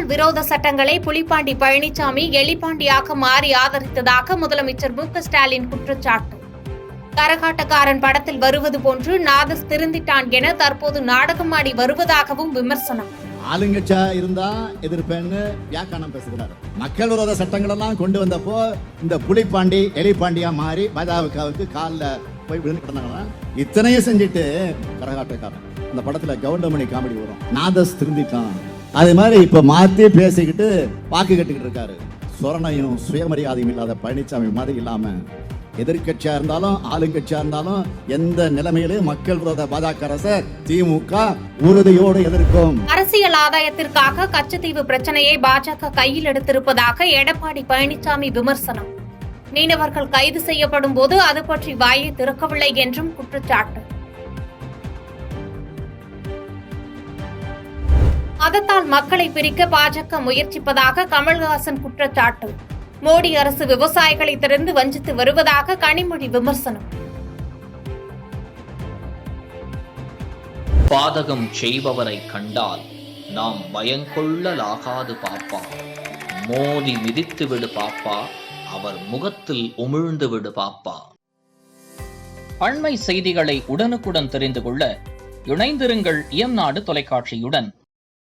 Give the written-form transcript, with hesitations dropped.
விரோத சட்டங்களை புலிப்பாண்டி பழனிசாமி எலிப்பாண்டியாக மாறி ஆதரித்ததாக முதலமைச்சர் மு.க.ஸ்டாலின் குற்றச்சாட்டு. கரகாட்டக்காரன் படத்தில் வருவது போன்று நாதஸ் திருந்திட்டான் என தற்போது நாடகமாடி வருவதாகவும் விமர்சனம். ஆளுங்கட்சியா இருந்தா எதிர்ப்பேன்னு வியாக்கானம் பேசுகிறார். மக்கள் விரோத சட்டங்கள் எல்லாம் கொண்டு வந்தப்போ இந்த புலிப்பாண்டி எலிப்பாண்டியா மாறி பாஜகவுக்கு காலில் போய் விழுந்து கிடந்தாங்களா? இத்தனையும் செஞ்சுட்டு கரகாட்டக்காரன் அந்த படத்துல கவுண்டமணி காமெடி வரும், நாதஸ் திருந்திட்டான். அது மாதிரி இப்ப மாத்தி பேசிக்கிட்டு வாக்கு கட்டிக்கிட்டு இருக்காரு. சொரணையும் சுயமரியாதையும் இல்லாத பழனிசாமி மாதிரி இல்லாம எதிர்கட்சியா இருந்தாலும் ஆளுங்கட்சியா இருந்தாலும் எந்த நிலைமையிலும் மக்கள் விரோத பாஜக அரசை திமுக உறுதியோடு எதிர்க்கும். அரசியல் ஆதாயத்திற்காக கச்சத்தீவு பிரச்சனையை பாஜக கையில் எடுத்திருப்பதாக எடப்பாடி பழனிசாமி விமர்சனம். மீனவர்கள் கைது செய்யப்படும் போது அது பற்றி வாயை திறக்கவில்லை என்றும் குற்றச்சாட்டு. மதத்தால் மக்களை பிரிக்க பாஜக முயற்சிப்பதாக கமல்ஹாசன் குற்றச்சாட்டு. மோடி அரசு விவசாயிகளை திறந்து வஞ்சித்து வருவதாக கனிமொழி விமர்சனம். பாதகம் செய்பவரை கண்டால் நாம் பயங்கொள்ளலாகாது பாப்பா, மோதி மிதித்து விடு பாப்பா, அவர் முகத்தில் உமிழ்ந்து விடு பாப்பா. அண்மை செய்திகளை உடனுக்குடன் தெரிந்து கொள்ள இணைந்திருங்கள் இயம்நாடு தொலைக்காட்சியுடன்.